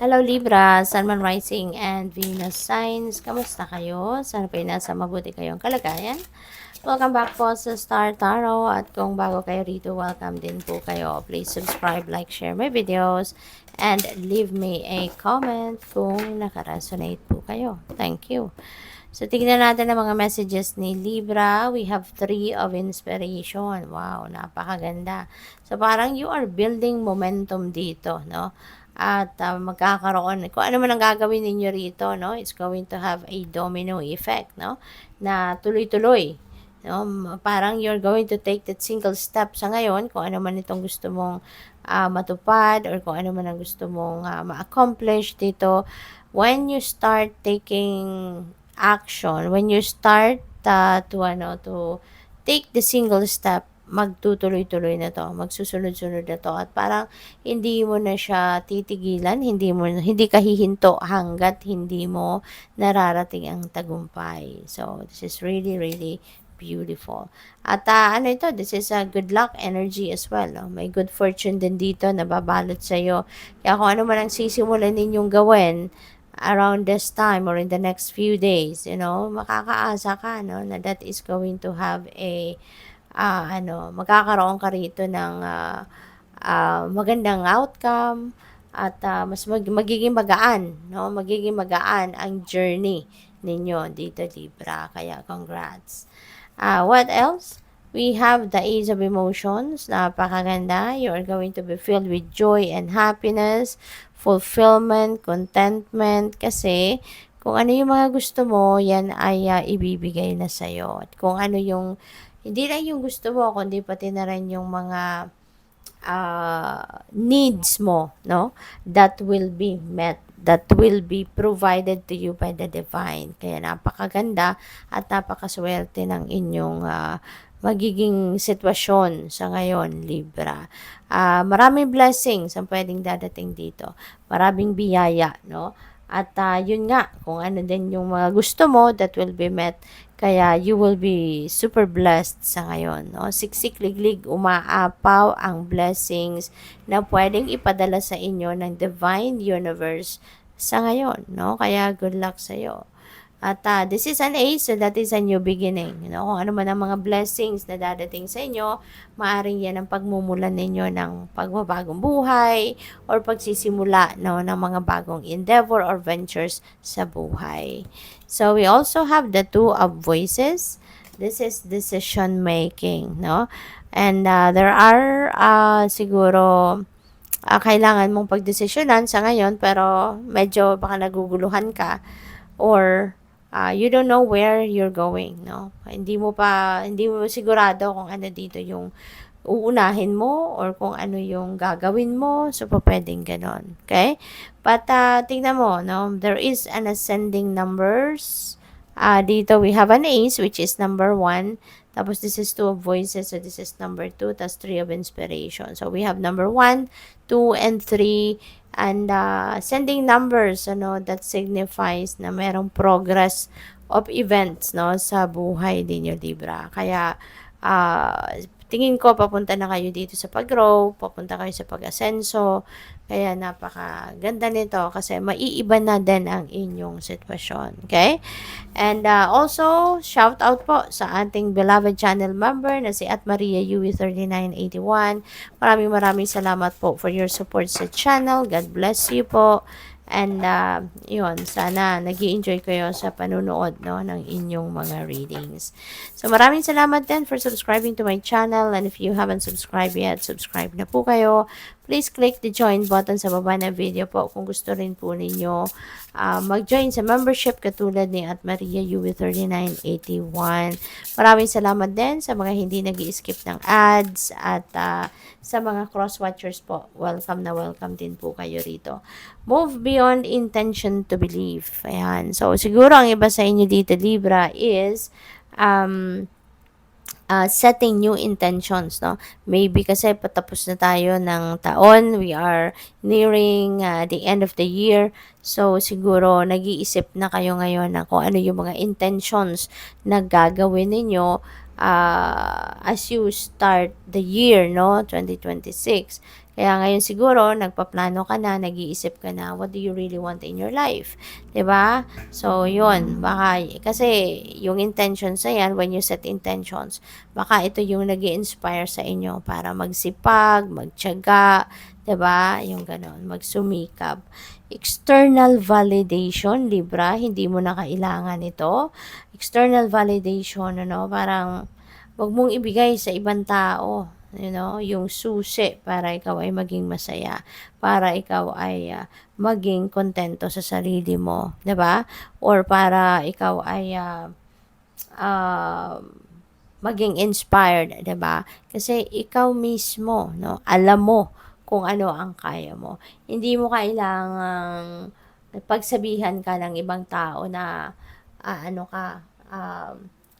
Hello Libra, Sun, Moon, Rising, and Venus signs. Kamusta kayo? Sana po nasa mabuti kayong kalagayan. Welcome back po sa Star Tarot. At kung bago kayo rito, welcome din po kayo. Please subscribe, like, share my videos, and leave me a comment kung nakaresonate po kayo. Thank you. So, tignan natin ang mga messages ni Libra. We have 3 of inspiration. Wow, napakaganda. So, parang you are building momentum dito, no? At magkakaroon, kung ano man ang gagawin ninyo rito, no? It's going to have a domino effect, no? Na tuloy-tuloy. No? Parang you're going to take that single step sa ngayon, kung ano man itong gusto mong matupad or kung ano man ang gusto mong ma-accomplish dito. When you start taking action, when you start to take the single step, magtutuloy-tuloy na 'to, magsusunod-sunod na 'to at parang hindi mo na siya titigilan, hindi ka hihinto hangga't hindi mo nararating ang tagumpay. So, this is really, really beautiful. At ano ito, this is a good luck energy as well. No? May good fortune din dito na babalot sa'yo. Kaya kung ano man ang sisimulan ninyong gawin, around this time or in the next few days, makakaasa ka, no, na that is going to have a magkakaroon ka rito ng magandang outcome at magiging magaan, no? Magiging magaan ang journey ninyo dito, Libra. Kaya congrats. What else? We have the Ace of Emotions. Napakaganda. You are going to be filled with joy and happiness, fulfillment, contentment. Kasi kung ano yung mga gusto mo, yan ay ibibigay na sa'yo. At kung ano yung, hindi lang yung gusto mo, kundi pati na rin yung mga needs mo, no? That will be met, that will be provided to you by the divine. Kaya napakaganda at napakaswerte ng inyong magiging sitwasyon sa ngayon, Libra. Maraming blessings ang pwedeng dadating dito. Maraming biyaya, no? At yun nga, kung ano din yung mga gusto mo, that will be met. Kaya you will be super blessed sa ngayon. No? Siksik, liglig, umaapaw ang blessings na pwedeng ipadala sa inyo ng divine universe sa ngayon. No? Kaya good luck sa iyo. At this is an ace, so that is a new beginning. Kung ano man ang mga blessings na dadating sa inyo, maaaring yan ang pagmumulan ninyo ng pagbabagong buhay or pagsisimula, no, ng mga bagong endeavor or ventures sa buhay. So, we also have the Two of Voices. This is decision making, no? And there are siguro kailangan mong pagdesisyonan sa ngayon pero medyo baka naguguluhan ka or you don't know where you're going, no? Hindi mo sigurado kung ano dito yung uunahin mo or kung ano yung gagawin mo. So, pwedeng ganon. Okay? But, tingnan mo, no? There is an ascending numbers. Dito, we have an ace, which is number 1. Tapos, this is 2 of voices. So, this is number 2. Tapos, 3 of inspiration. So, we have number 1, 2, and 3. And sending numbers, that signifies na merong progress of events, no, sa buhay ninyo, Libra. Kaya, tingin ko papunta na kayo dito sa pag-grow, papunta kayo sa pag-asenso. Kaya napakaganda nito kasi maiiba na din ang inyong sitwasyon. Okay? And also, shout out po sa ating beloved channel member na si Maria UE3981. Maraming salamat po for your support sa channel. God bless you po. And yun, sana nag-i-enjoy kayo sa panunood, no, ng inyong mga readings. So maraming salamat din for subscribing to my channel, and if you haven't subscribed yet, subscribe na po kayo. Please click the join button sa baba ng video po kung gusto rin po ninyo mag-join sa membership katulad ni Maria UE3981. Maraming salamat din sa mga hindi nag-i-skip ng ads at sa mga cross-watchers po. Welcome na welcome din po kayo rito. Move beyond intention to believe. Ayan. So, siguro ang iba sa inyo dito, Libra, is setting new intentions, no? Maybe kasi patapos na tayo ng taon. We are nearing the end of the year. So, siguro, nag-iisip na kayo ngayon na kung ano yung mga intentions na gagawin ninyo as you start the year, no, 2026. Kaya ngayon siguro, nagpaplano ka na, nag-iisip ka na, what do you really want in your life? 'Di ba? So, yun, baka, kasi yung intentions na yan, when you set intentions, baka ito yung nag inspire sa inyo para magsipag, magtiyaga, 'di ba? Yung ganon, magsumikap. External validation, Libra, hindi mo na kailangan ito. External validation, ano, parang wag mong ibigay sa ibang tao, yung susi para ikaw ay maging masaya, para ikaw ay maging kontento sa sarili mo, 'di ba? Or para ikaw ay ah, maging inspired, 'di ba? Kasi ikaw mismo, no, alam mo kung ano ang kaya mo. Hindi mo kailangang pagsabihan ka ng ibang tao na ano ka,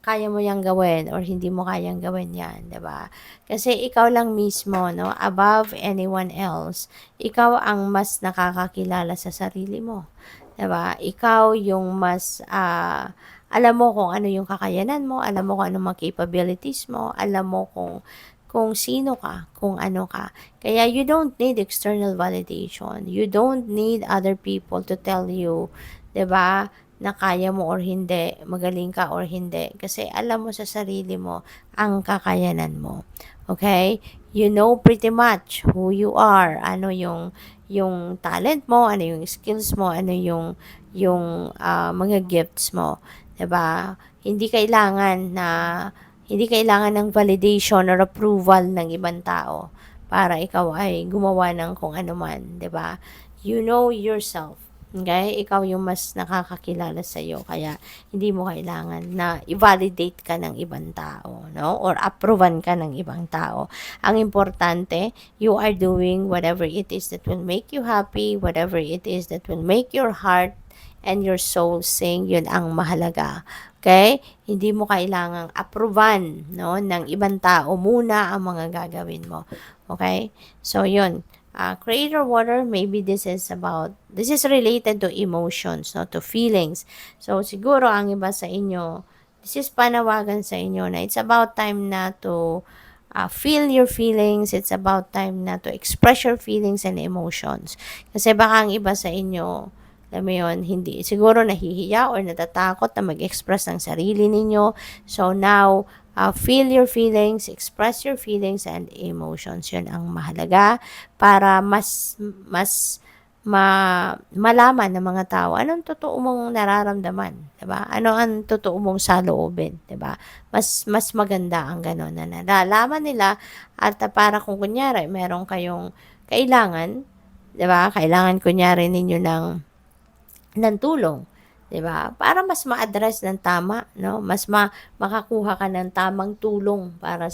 kaya mo yang gawin or hindi mo kayang gawin yan, 'di ba? Kasi ikaw lang mismo, no, above anyone else, ikaw ang mas nakakakilala sa sarili mo, 'di ba? Ikaw yung mas alam mo kung ano yung kakayanan mo, alam mo kung ano mga capabilities mo, alam mo kung sino ka, kung ano ka. Kaya you don't need external validation. You don't need other people to tell you, 'di ba, na kaya mo or hindi, magaling ka or hindi. Kasi alam mo sa sarili mo ang kakayanan mo. Okay? You know pretty much who you are, ano yung talent mo, ano yung skills mo, ano yung mga gifts mo, 'di ba? Hindi kailangan ng validation or approval ng ibang tao para ikaw ay gumawa ng kung ano man, 'di ba? You know yourself. Okay? Ikaw yung mas nakakakilala sa iyo, kaya hindi mo kailangan na i-validate ka ng ibang tao, no? Or approvean ka ng ibang tao. Ang importante, you are doing whatever it is that will make you happy, whatever it is that will make your heart and your soul sing, yun ang mahalaga. Okay? Hindi mo kailangang approvean, no, ng ibang tao muna ang mga gagawin mo. Okay? So, yun. Creator water, maybe this is related to emotions, no, to feelings. So, siguro ang iba sa inyo, this is panawagan sa inyo na it's about time na to feel your feelings. It's about time na to express your feelings and emotions. Kasi baka ang iba sa inyo, alam mo yun, hindi, siguro nahihiya or natatakot na mag-express ng sarili ninyo. So now, feel your feelings, express your feelings and emotions. Yun ang mahalaga para malaman ng mga tao anong totoo mong nararamdaman, 'di ba? Ano ang totoo mong saloobin, 'di ba? Mas maganda ang gano'n na nalalaman nila, at para kung kunyari meron kayong kailangan, 'di ba? Kailangan kunyari ninyo ng tulong, 'di ba? Para mas ma-address ng tama, no? Mas makakuha ka ng tamang tulong para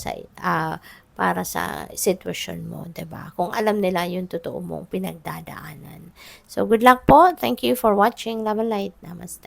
sa sitwasyon mo, 'di ba? Kung alam nila yung totoo mong pinagdadaanan. So good luck po. Thank you for watching. Love and light. Namaste.